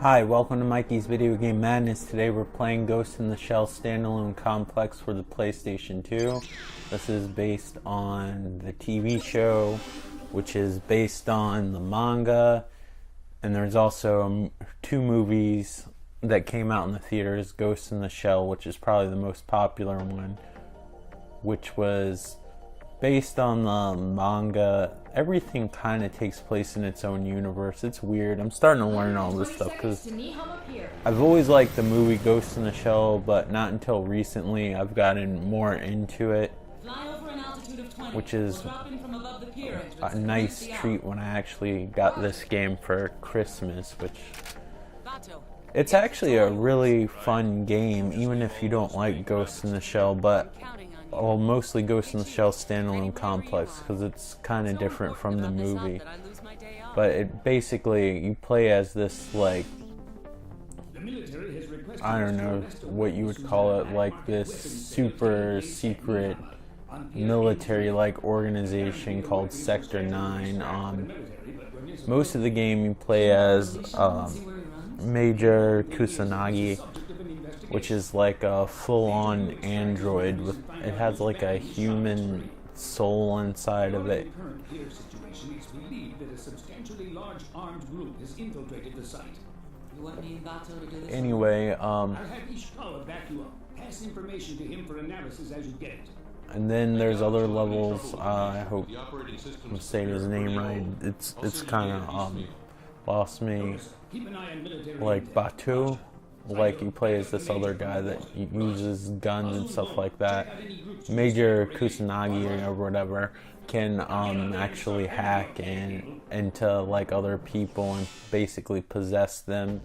Hi, welcome to Mikey's Video Game Madness. Today we're playing Ghost in the Shell Standalone Complex for the PlayStation 2. This is based on the TV show, which is based on the manga. And there's also two movies that came out in the theaters. Ghost in the Shell, which is probably the most popular one, which was based on the manga. Everything kind of takes place in its own universe. It's weird. I'm starting to learn all this stuff because I've always liked the movie Ghost in the Shell, but not until recently I've gotten more into it, which is a nice treat when I actually got this game for Christmas, which it's actually a really fun game, even if you don't like Ghost in the Shell, but well, mostly Ghost in the Shell Standalone Complex because it's kind of different from the movie. But it basically, you play as this, like, I don't know what you would call it, like this super secret military-like organization called Sector 9. Most of the game you play as Major Kusanagi, which is like a full-on android with, it has like a human soul inside of it. Anyway, and then there's other levels. I hope I'm saying his name right. It's kind of lost me. Like Batu. Like, you play as this other guy that uses guns and stuff like that. Major Kusanagi or whatever can actually hack into like other people and basically possess them,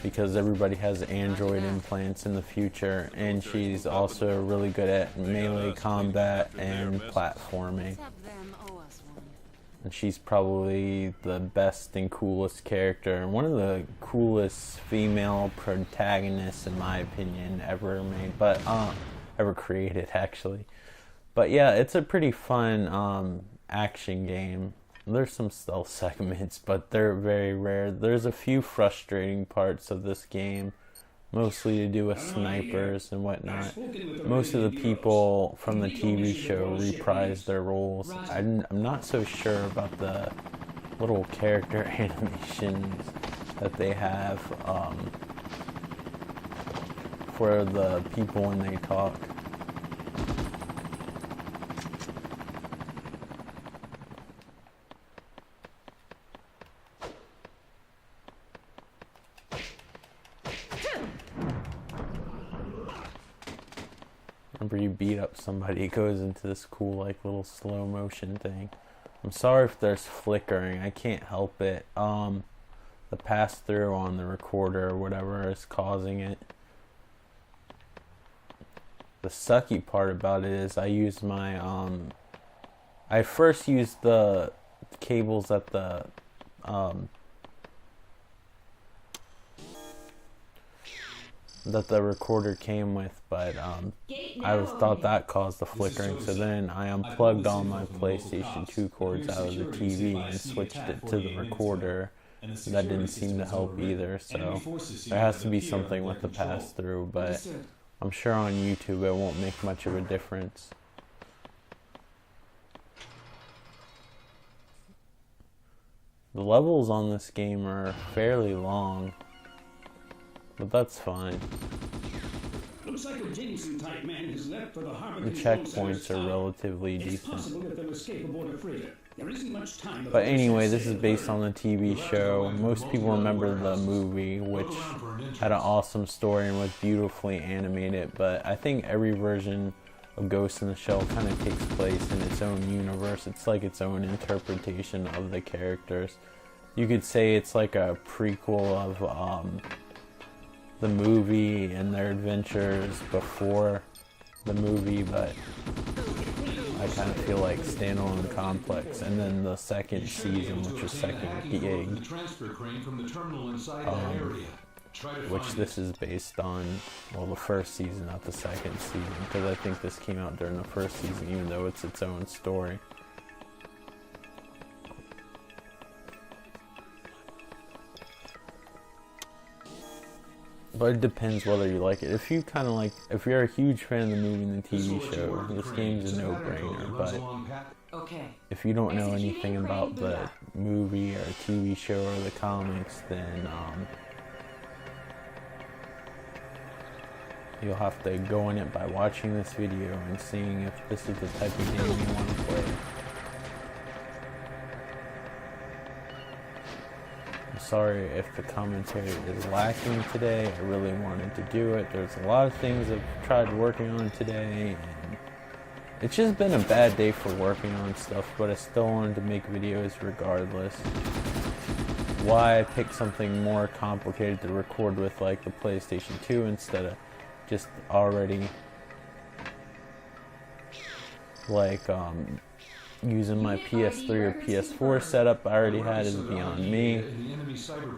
because everybody has android implants in the future. And she's also really good at melee combat and platforming. And she's probably the best and coolest character, and one of the coolest female protagonists, in my opinion, ever made, but ever created, actually. But yeah, it's a pretty fun action game. There's some stealth segments, but they're very rare. There's a few frustrating parts of this game, mostly to do with snipers and whatnot. Most of the people from the TV show reprise their roles. I'm not so sure about the little character animations that they have for the people when they talk. Whenever you beat up somebody, it goes into this cool, like, little slow motion thing. I'm sorry if there's flickering. I can't help it. The pass through on the recorder or whatever is causing it. The sucky part about it is I use my I first used the cables at the that the recorder came with, but I thought that caused the flickering, so then I unplugged all my PlayStation 2 cords out of the TV and switched it to the recorder. That didn't seem to help either, so there has to be something with the pass-through, but I'm sure on YouTube it won't make much of a difference. The levels on this game are fairly long, but that's fine. Looks like a Jason-type man has left for the checkpoints are relatively decent. But anyway, this is based on the TV show. Most people remember the movie, which had an awesome story and was beautifully animated, but I think every version of Ghost in the Shell kind of takes place in its own universe. It's like its own interpretation of the characters. You could say it's like a prequel of the movie and their adventures before the movie, but I kind of feel like Standalone Complex, and then the second season, which was Second Gig, which this is based on, well, the first season, not the second season, because I think this came out during the first season, even though it's its own story. but it depends whether you like it. If you kind of like, if you're a huge fan of the movie and the TV show, this game's a no-brainer. But if you don't know anything about the movie or TV show or the comics, then you'll have to go in it by watching this video and seeing if this is the type of game you want to play. I'm sorry if the commentary is lacking today. I really wanted to do it. There's a lot of things I've tried working on today, and it's just been a bad day for working on stuff, but I still wanted to make videos regardless. Why I picked something more complicated to record with, like the PlayStation 2, instead of just already like using my PS3 or PS4 setup I already had is beyond me.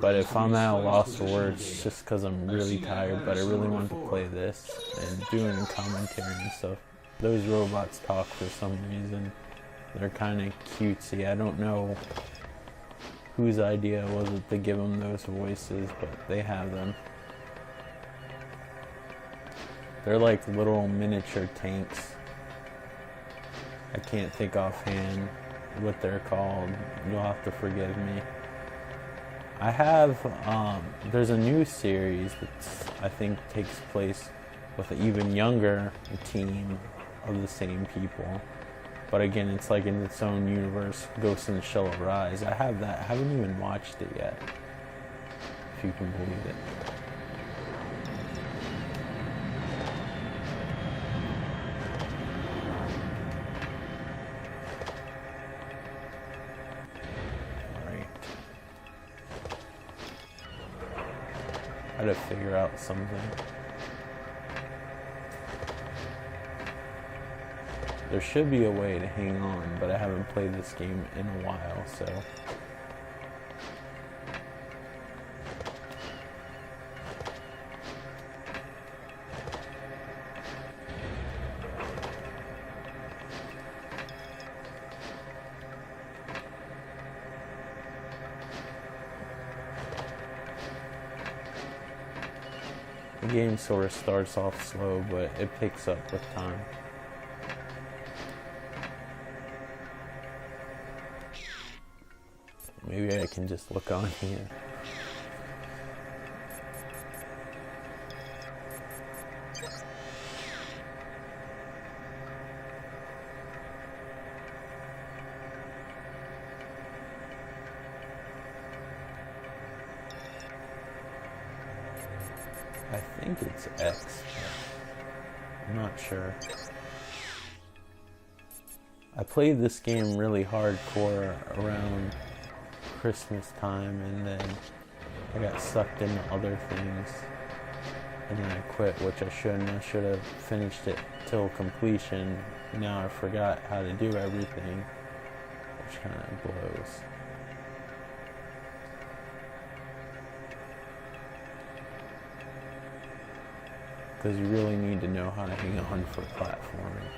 But if I'm at a loss for words, just because I'm really tired, but I really want to play this and doing commentary and stuff. Those robots talk for some reason. They're kind of cutesy. I don't know whose idea was it to give them those voices, but they have them. They're like little miniature tanks. I can't think offhand what they're called. You'll have to forgive me. I have, there's a new series that I think takes place with an even younger team of the same people. But again, it's like in its own universe, Ghost in the Shell of Rise. I have that. I haven't even watched it yet, if you can believe it. I had to figure out something. There should be a way to hang on, but I haven't played this game in a while, so. The game sort of starts off slow, but it picks up with time. Maybe I can just look on here. I think it's X. I'm not sure. I played this game really hardcore around Christmas time, and then I got sucked into other things, and then I quit, which I shouldn't. I should have finished it till completion. Now I forgot how to do everything, which kind of blows. Because you really need to know how to hang on for platforming.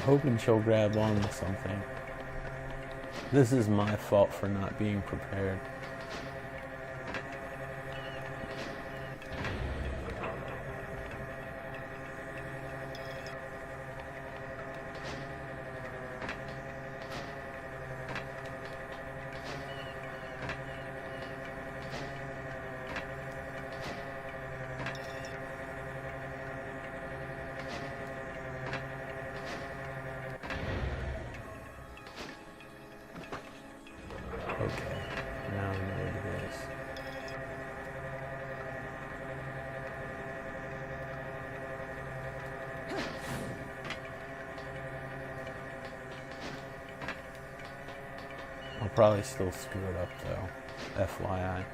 Hoping she'll grab on to something. This is my fault for not being prepared. Okay, now I know what it is. I'll probably still screw it up though. FYI.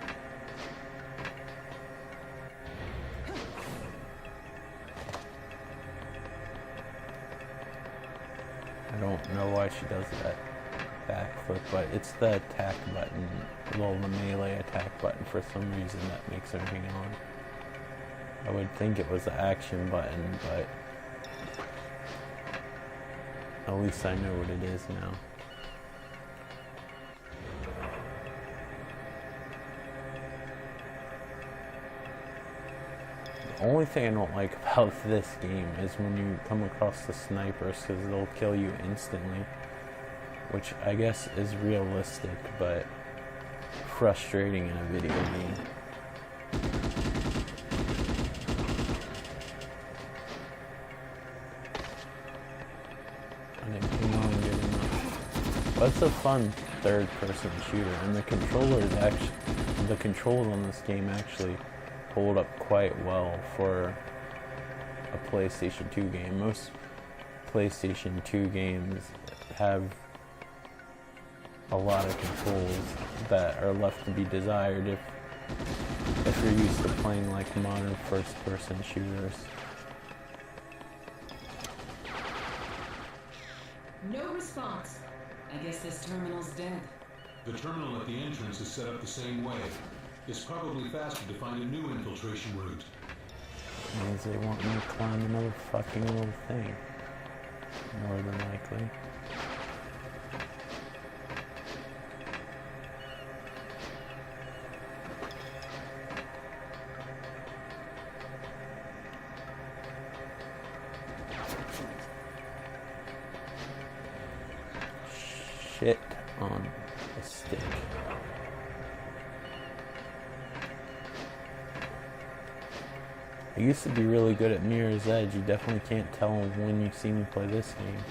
I don't know why she does that backflip, but it's the attack button, well, the melee attack button for some reason that makes her hang on. I would think it was the action button, but at least I know what it is now. The only thing I don't like about this game is when you come across the snipers, because they'll kill you instantly, which I guess is realistic, but frustrating in a video game. I didn't ping on good enough. But it's a fun third-person shooter, and the controls on this game actually hold up quite well for a PlayStation 2 game. Most PlayStation 2 games have a lot of controls that are left to be desired if you're used to playing like modern first-person shooters. No response. I guess this terminal's dead. The terminal at the entrance is set up the same way. It's probably faster to find a new infiltration route. Means they want me to climb another fucking little thing. More than likely. Shit on a stick. I used to be really good at Mirror's Edge. You definitely can't tell when you see me play this game.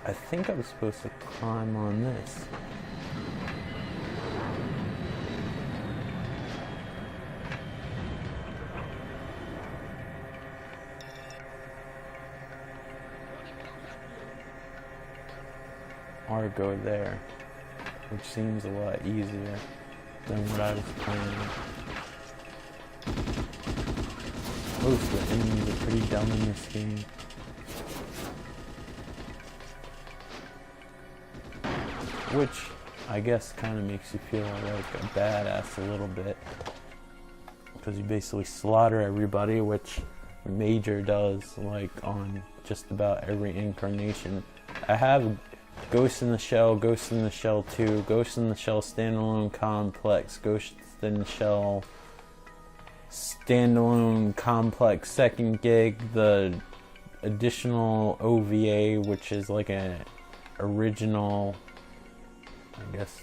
I think I was supposed to climb on this. Or go there, which seems a lot easier than what I was planning. Most of the enemies are pretty dumb in this game. Which I guess kind of makes you feel like a badass a little bit. Because you basically slaughter everybody, which Major does like on just about every incarnation. I have Ghost in the Shell, Ghost in the Shell 2, Ghost in the Shell Standalone Complex, Ghost in the Shell Standalone Complex Second Gig, the additional OVA, which is like an original, I guess,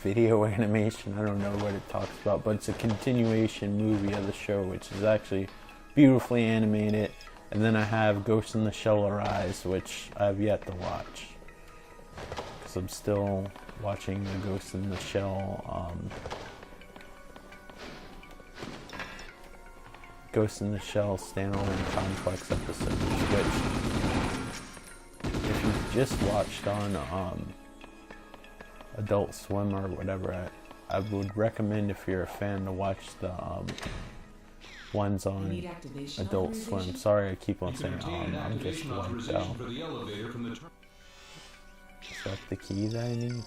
video animation. I don't know what it talks about, but it's a continuation movie of the show, which is actually beautifully animated. And then I have Ghost in the Shell Arise, which I've yet to watch, because I'm still watching the Ghost in the Shell Ghost in the Shell Standalone Complex episode, which if you just watched on Adult Swim or whatever, I would recommend, if you're a fan, to watch the ones on Adult Swim. Sorry, I keep on saying I'm just wiped out. Is that the key that I need?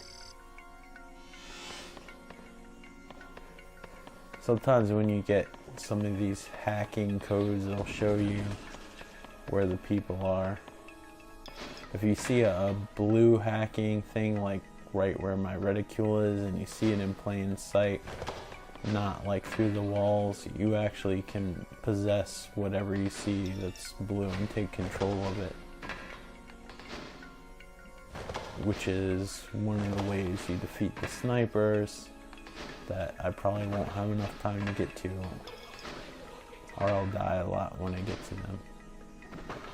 Sometimes when you get some of these hacking codes, it'll show you where the people are. If you see a blue hacking thing, like right where my reticule is, and you see it in plain sight, not like through the walls, you actually can possess whatever you see that's blue and take control of it, which is one of the ways you defeat the snipers that I probably won't have enough time to get to, or I'll die a lot when I get to them.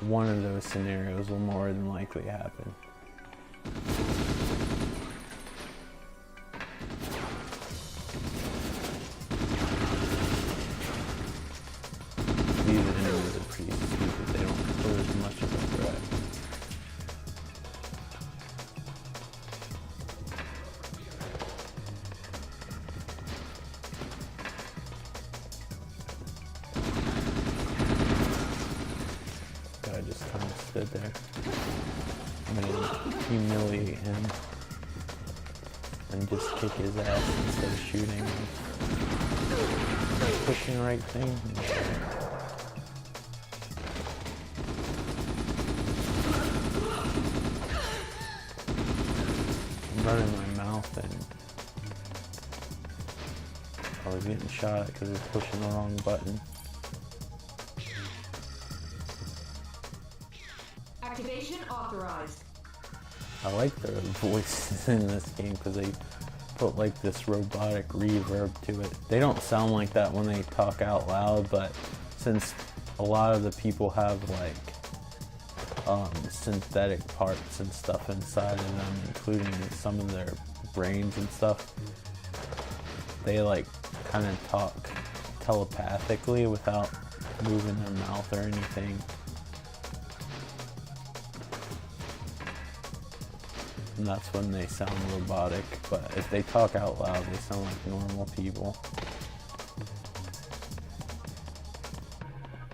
One of those scenarios will more than likely happen. These enemies are pretty stupid. They don't pose much of a threat. stood there. I'm gonna humiliate him and just kick his ass instead of shooting him. Am I pushing the right thing? I'm running my mouth and I was getting shot at because I was pushing the wrong button. Activation authorized. I like their voices in this game because they put like this robotic reverb to it. They don't sound like that when they talk out loud, but since a lot of the people have like synthetic parts and stuff inside of them, including some of their brains and stuff, they like kind of talk telepathically without moving their mouth or anything. And that's when they sound robotic, but if they talk out loud, they sound like normal people.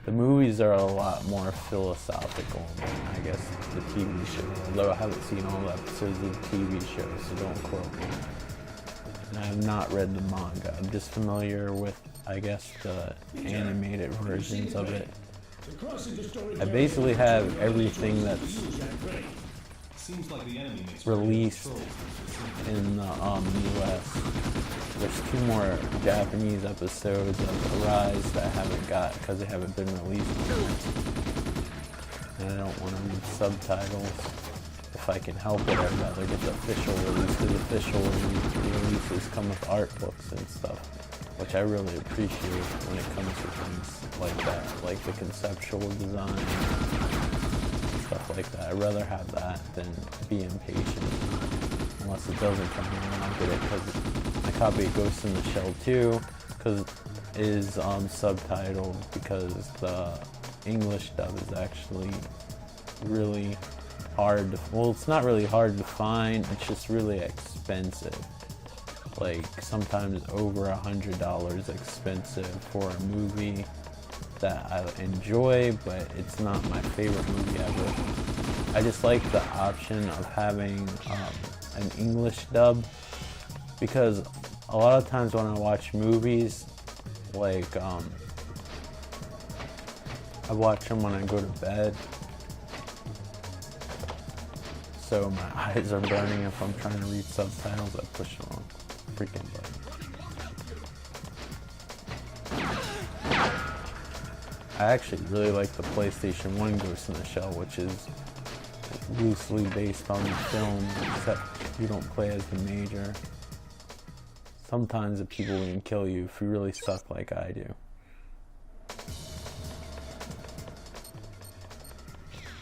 The movies are a lot more philosophical than, I guess, the TV show, although I haven't seen all the episodes of the TV show, so don't quote me. And I have not read the manga. I'm just familiar with, I guess, the animated versions of it. I basically have everything that's released in the US. There's 2 more Japanese episodes of Arise that I haven't got because they haven't been released yet. And I don't want to read subtitles. If I can help it, I'd rather get the official release, because official releases come with art books and stuff, which I really appreciate when it comes to things like that, like the conceptual design, stuff like that. I'd rather have that than be impatient. Unless it doesn't come in, I'll get it, because my copy of Ghost in the Shell 2 is subtitled, because the English dub is actually really hard to, well, it's not really hard to find, it's just really expensive. Like sometimes over $100 expensive for a movie that I enjoy, but it's not my favorite movie ever. I just like the option of having an English dub, because a lot of times when I watch movies, like I watch them when I go to bed, so my eyes are burning if I'm trying to read subtitles. I push the wrong freaking button. I actually really like the PlayStation 1 Ghost in the Shell, which is loosely based on the film, except you don't play as the Major. Sometimes the people can kill you if you really suck like I do.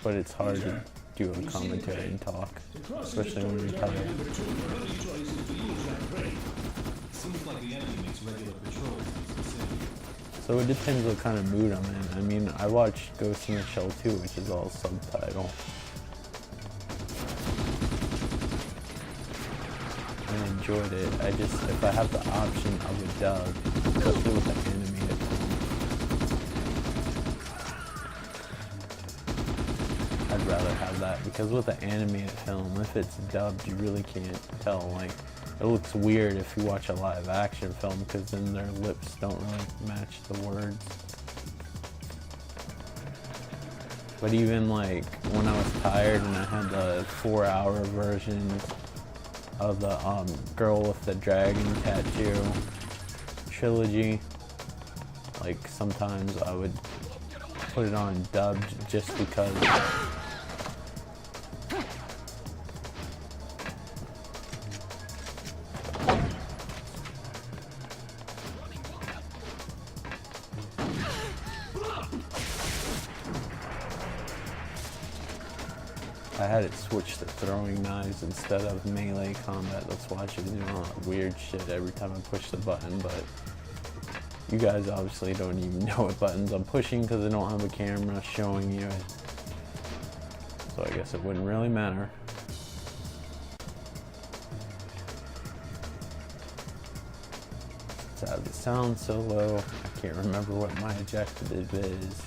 But it's hard to do a commentary and talk, especially when you're tired. So it depends what kind of mood I'm in. I mean, I watched Ghost in the Shell 2, which is all subtitle. I enjoyed it. I just, if I have the option of a dub, especially with the animated film, I'd rather have that, because with the animated film, if it's dubbed, you really can't tell. Like, it looks weird if you watch a live action film, because then their lips don't really match the words. But even like when I was tired and I had the 4-hour version of the Girl with the Dragon Tattoo trilogy, like sometimes I would put it on dubbed just because I had it switched to throwing knives instead of melee combat. That's why I should do all that weird shit every time I push the button, but you guys obviously don't even know what buttons I'm pushing because I don't have a camera showing you it. So I guess it wouldn't really matter. It's out of the sound so low, I can't remember what my objective is.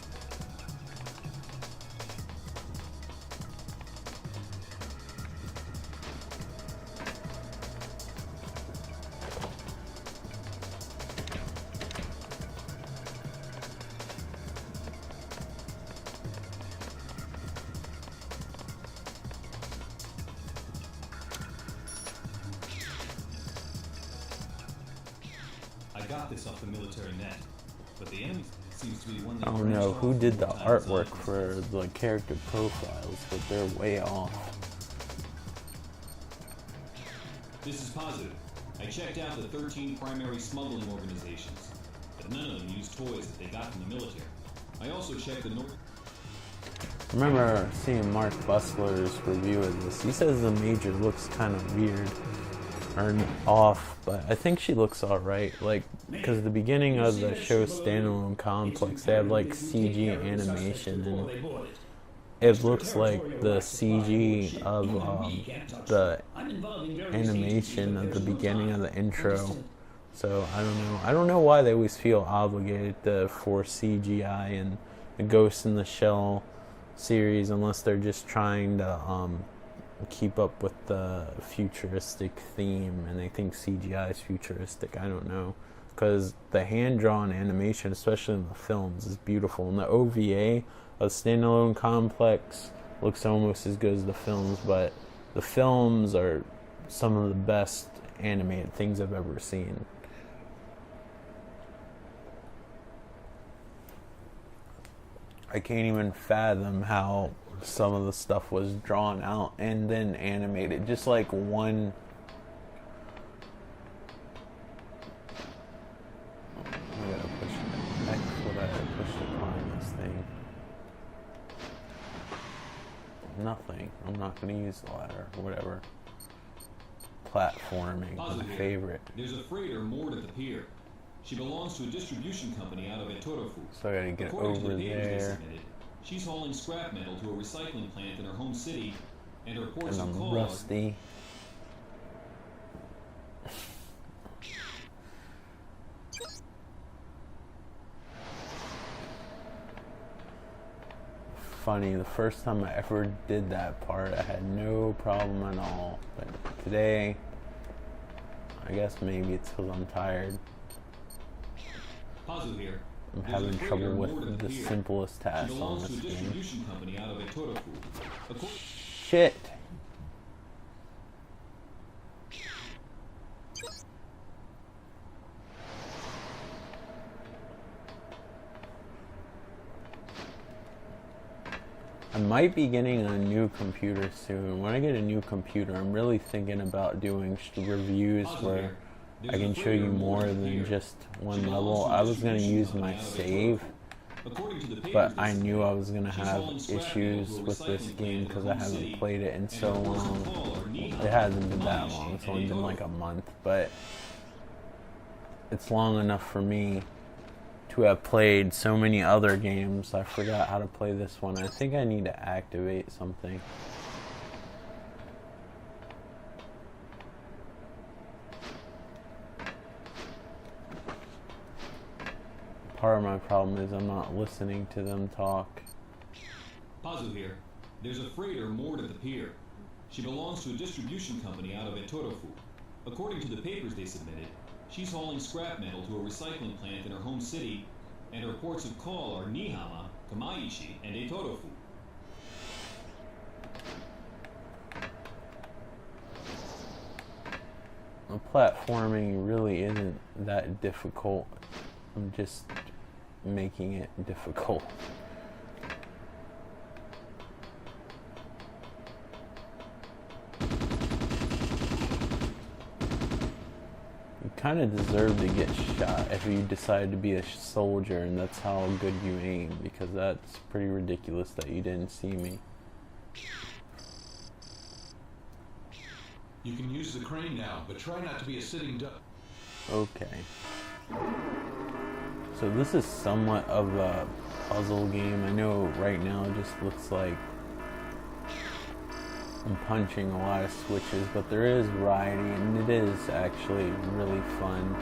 got this off the military net, but the enemy seems to be one I that don't know who did the artwork for the character profiles, but they're way off. This is positive. I checked out the 13 primary smuggling organizations, but none of them use toys that they got from the military. I also checked the North. I remember seeing Mark Bussler's review of this. He says the Major looks kind of weird or off, but I think she looks alright. Like, because the beginning of the show Standalone Complex, they have like CG animation, and it looks like the CG of the animation of the beginning of the intro. So I don't know. I don't know why they always feel obligated for CGI in the Ghost in the Shell series, unless they're just trying to keep up with the futuristic theme, and they think CGI is futuristic. I don't know, because the hand-drawn animation, especially in the films, is beautiful. And the OVA of Standalone Complex looks almost as good as the films, but the films are some of the best animated things I've ever seen. I can't even fathom how some of the stuff was drawn out and then animated. Just like one... I gotta push it. X, what I push to climb this thing? Nothing. I'm not gonna use the ladder. Whatever. Platforming, my favorite. There's a freighter moored at the pier. She belongs to a distribution company out of Etorofu. So I gotta get over there. She's hauling scrap metal to a recycling plant in her home city, and her reports And of I'm call rusty. Funny, the first time I ever did that part, I had no problem at all. But today, I guess maybe it's because I'm tired. Positive here. I'm having trouble with the simplest tasks on this game. Shit! I might be getting a new computer soon. When I get a new computer, I'm really thinking about doing reviews where I can show you more than just one level. I was going to use my save, but I knew I was going to have issues with this game because I haven't played it in so long. It hasn't been that long. It's only been like a month, but it's long enough for me to have played so many other games. I forgot how to play this one. I think I need to activate something. Part of my problem is I'm not listening to them talk. Pazu here. There's a freighter moored at the pier. She belongs to a distribution company out of Etorofu. According to the papers they submitted, she's hauling scrap metal to a recycling plant in her home city, and her ports of call are Nihama, Kamaishi, and Etorofu. The platforming really isn't that difficult. I'm just making it difficult. You kind of deserve to get shot if you decide to be a soldier and that's how good you aim, because that's pretty ridiculous that you didn't see me. You can use the crane now, but try not to be a sitting duck. Okay. So this is somewhat of a puzzle game. I know right now it just looks like I'm punching a lot of switches, but there is variety and it is actually really fun.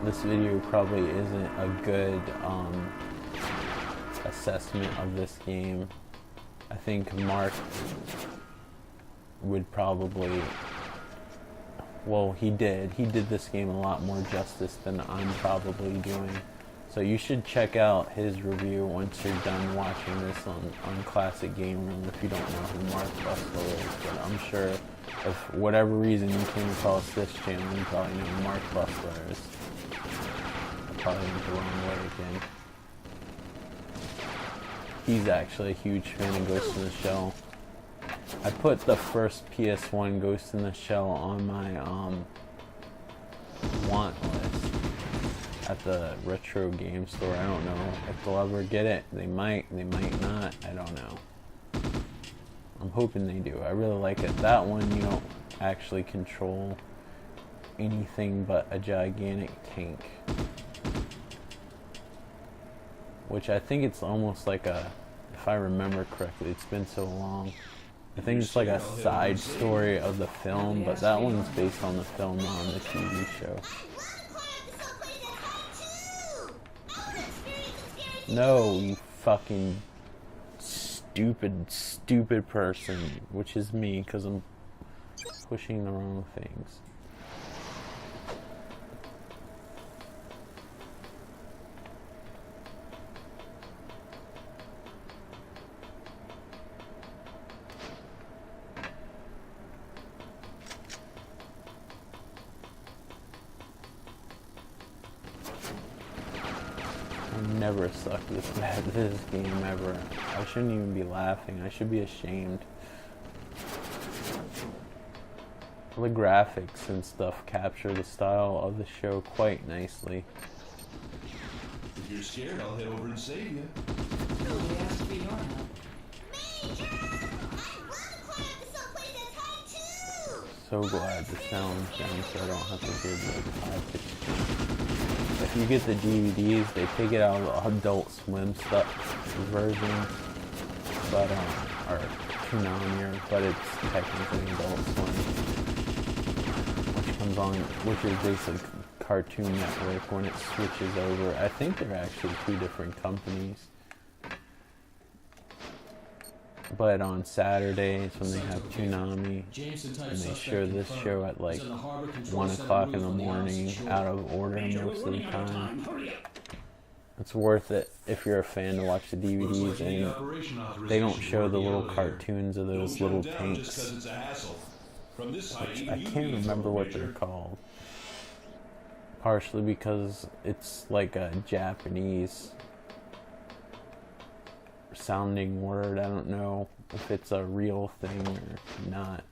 This video probably isn't a good assessment of this game. I think Mark would probably, well, he did this game a lot more justice than I'm probably doing. So you should check out his review once you're done watching this on Classic Game Room if you don't know who Mark Bussler is. But I'm sure if whatever reason you came across this channel, you probably know who Mark Bussler is. probably went the wrong way again. He's actually a huge fan of Ghost in the Shell. I put the first PS1 Ghost in the Shell on my want list at the retro game store. I don't know if they'll ever get it. They might not. I don't know. I'm hoping they do. I really like it. That one, you don't actually control anything but a gigantic tank. Which I think it's almost like a, if I remember correctly, it's been so long. I think it's like a side story of the film, but that one's based on the film, not on the TV show. No, you fucking stupid person, which is me, because I'm pushing the wrong things. Never sucked this bad at this game ever. I shouldn't even be laughing. I should be ashamed. The graphics and stuff capture the style of the show quite nicely. If you're scared, I'll head over and save you. Nobody asked for your help. So glad the sound's down so I don't have to hear the high-pitched. If you get the DVDs, they take it out of the Adult Swim stuff version, but or Toonami, but it's technically Adult Swim, which comes on, which is basically Cartoon Network when it switches over. I think they're actually two different companies. But on Saturdays when they have Toonami and they show this show at like 1 o'clock in the morning out of order most of the time, it's worth it if you're a fan to watch the DVDs, and they don't show the little cartoons of those little tanks, which I can't remember what they're called, partially because it's like a Japanese sounding word. I don't know if it's a real thing or not.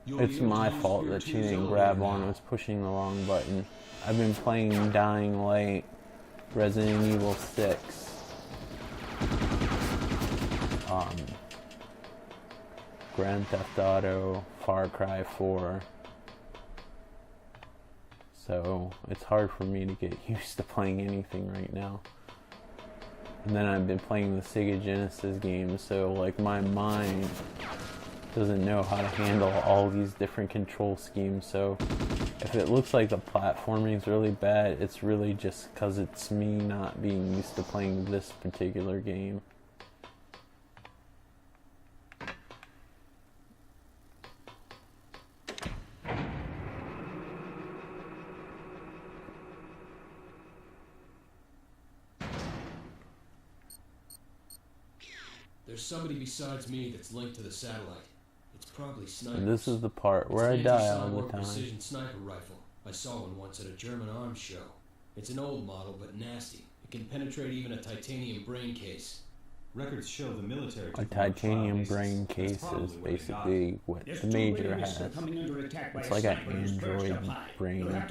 It's my fault that she didn't grab on. I was pushing the wrong button. I've been playing Dying Light, Resident Evil 6, Grand Theft Auto, Far Cry 4. So it's hard for me to get used to playing anything right now. And then I've been playing the Sega Genesis games, so like my mind doesn't know how to handle all these different control schemes. So if it looks like the platforming is really bad, it's really just because it's me not being used to playing this particular game. There's somebody besides me that's linked to the satellite. It's probably snipers. And this is the part where I die all the time. Precision sniper rifle. I saw one once at a German arms show. It's an old model, but nasty. It can penetrate even a titanium brain case. Records show the military. A titanium brain case is basically what the Major has. It's like an android brain thing.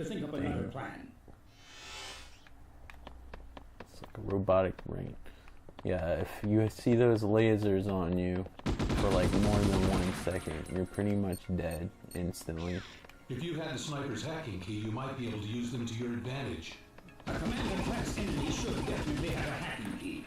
It's like a robotic brain. Yeah, if you see those lasers on you for like more than 1 second, you're pretty much dead instantly. If you had the sniper's hacking key, you might be able to use them to your advantage. A commander class enemy should definitely have a hacking key.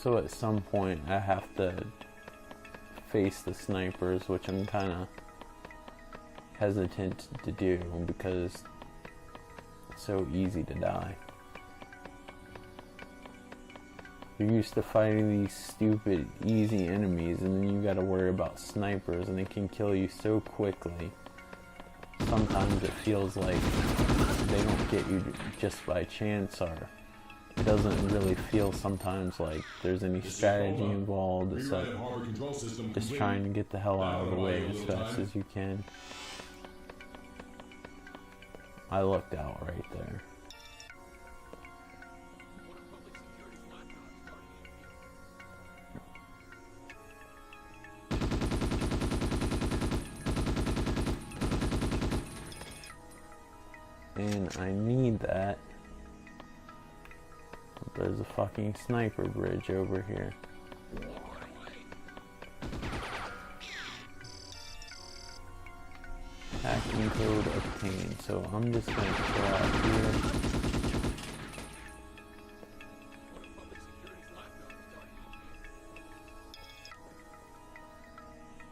So at some point I have to face the snipers, which I'm kind of hesitant to do because it's so easy to die. You're used to fighting these stupid, easy enemies, and then you gotta worry about snipers, and they can kill you so quickly. Sometimes it feels like they don't get you just by chance, or it doesn't really feel sometimes like there's any strategy involved. It's like just trying to get the hell out of the way as fast as you can. I lucked out right there. And I need that. There's a fucking sniper bridge over here. Hacking code obtained. So I'm just gonna go out here.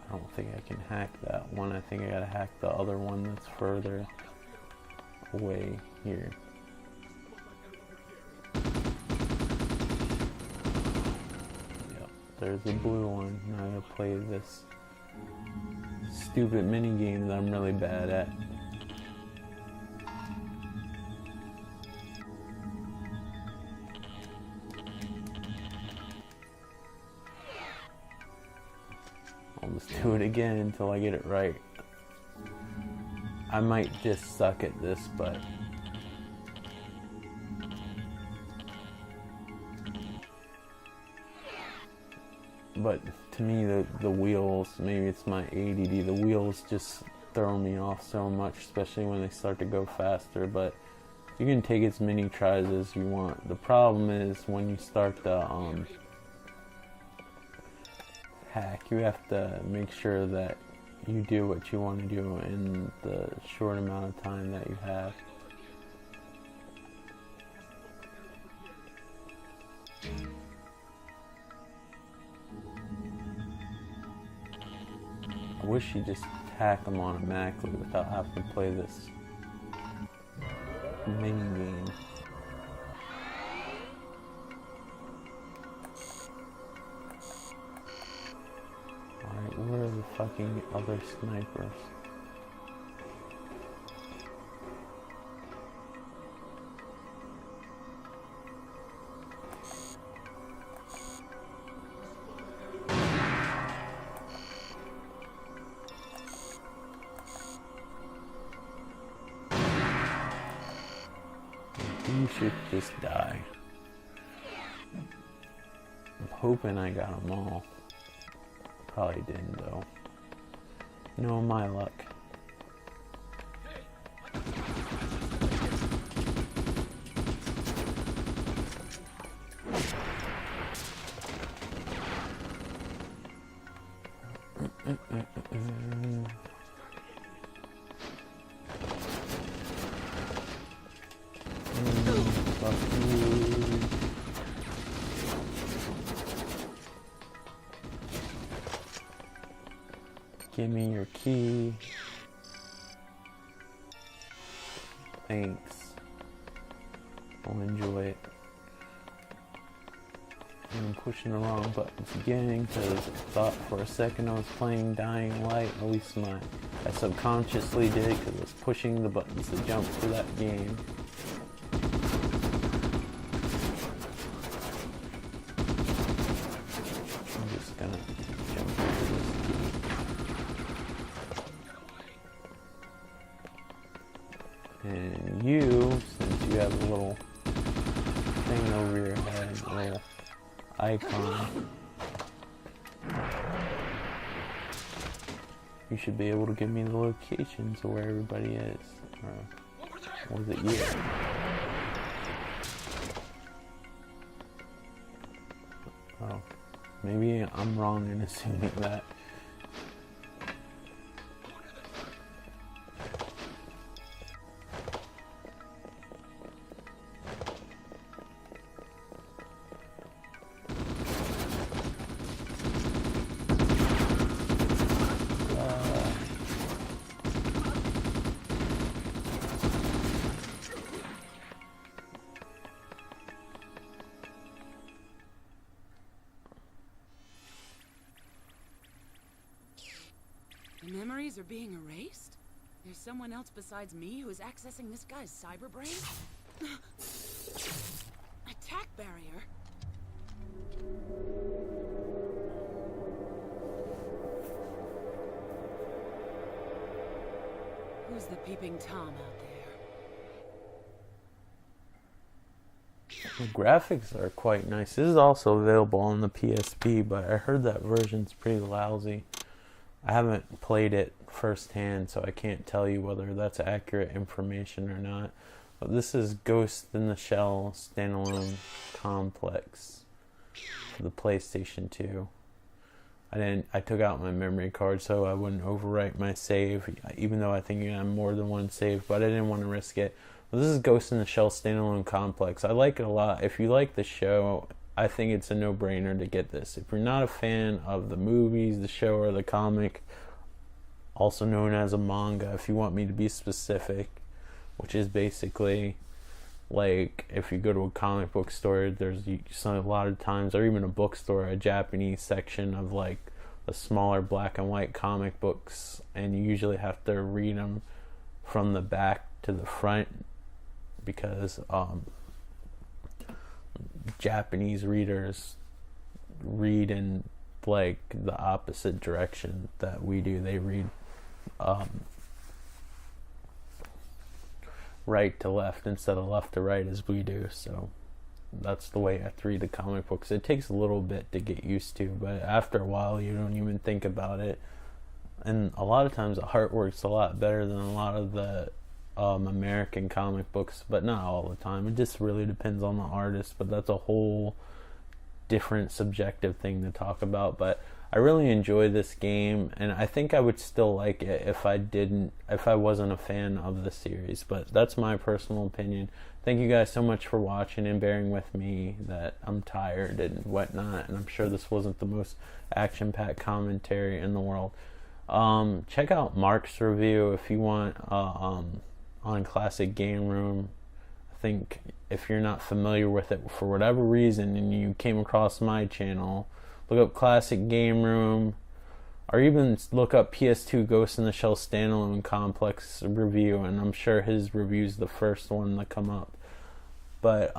I don't think I can hack that one. I think I gotta hack the other one that's further away here. Yep, there's the blue one. Now I'm gonna play this stupid mini game that I'm really bad at. I'll just do it again until I get it right. I might just suck at this, but to me the wheels, maybe it's my ADD, the wheels just throw me off so much, especially when they start to go faster. But you can take as many tries as you want. The problem is when you start the hack, you have to make sure that you do what you want to do in the short amount of time that you have. I wish you just hack them automatically without having to play this mini game. Alright, where are the fucking other snipers? You should just die. I'm hoping I got them all. Probably didn't though. No, my luck. Give me your key. Thanks. I'll enjoy it. I'm pushing the wrong buttons again because I thought for a second I was playing Dying Light. At least I subconsciously did because I was pushing the buttons to jump to that game. I'm just gonna jump into this. And you, since you have a little thing over your head, a little icon, you should be able to give me the locations of where everybody is. Or was it you? Oh, maybe I'm wrong in assuming that. The memories are being erased? There's someone else besides me who is accessing this guy's cyber brain? Attack barrier? Who's the peeping Tom out there? The graphics are quite nice. This is also available on the PSP, but I heard that version's pretty lousy. I haven't played it firsthand, so I can't tell you whether that's accurate information or not. But this is Ghost in the Shell standalone complex for the PlayStation 2. I took out my memory card so I wouldn't overwrite my save, even though I think you have more than one save, but I didn't want to risk it. Well, this is Ghost in the Shell standalone complex. I like it a lot. If you like the show, I think it's a no-brainer to get this. If you're not a fan of the movies, the show, or the comic, also known as a manga, if you want me to be specific, which is basically like if you go to a comic book store, there's a lot of times, or even a bookstore, a Japanese section of like the smaller black and white comic books, and you usually have to read them from the back to the front because Japanese readers read in like the opposite direction that we do. They read right to left instead of left to right as we do, so that's the way I have to read the comic books. It takes a little bit to get used to, but after a while you don't even think about it, and a lot of times the art works a lot better than a lot of the American comic books, but not all the time. It just really depends on the artist, but that's a whole different subjective thing to talk about. But I really enjoy this game, and I think I would still like it if I wasn't a fan of the series, but that's my personal opinion. Thank you guys so much for watching and bearing with me that I'm tired and whatnot, and I'm sure this wasn't the most action-packed commentary in the world. Check out Mark's review if you want on Classic Game Room. I think if you're not familiar with it for whatever reason and you came across my channel, look up Classic Game Room, or even look up PS2 Ghost in the Shell standalone complex review, and I'm sure his review's the first one to come up. But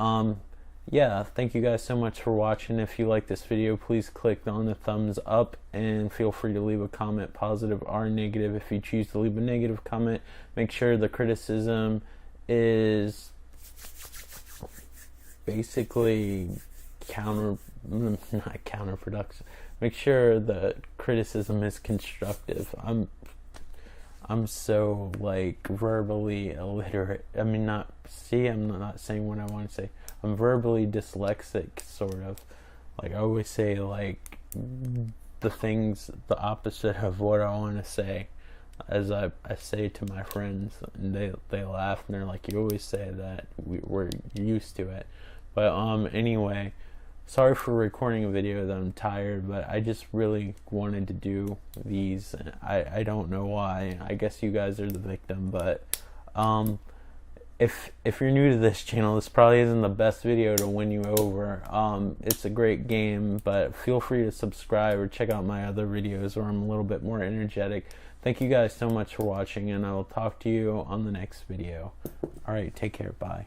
yeah, thank you guys so much for watching. If you like this video, please click on the thumbs up and feel free to leave a comment, positive or negative. If you choose to leave a negative comment, make sure the criticism is basically not counterproductive. Make sure the criticism is constructive. I'm so like verbally illiterate. I mean, I'm not saying what I want to say. I'm verbally dyslexic, sort of. Like, I always say like the things the opposite of what I want to say, as I say to my friends, and they laugh and they're like, you always say that, we're used to it. But anyway, sorry for recording a video that I'm tired, but I just really wanted to do these. I don't know why. I guess you guys are the victim, but if you're new to this channel, this probably isn't the best video to win you over. It's a great game, but feel free to subscribe or check out my other videos where I'm a little bit more energetic. Thank you guys so much for watching, and I will talk to you on the next video. Alright, take care, bye.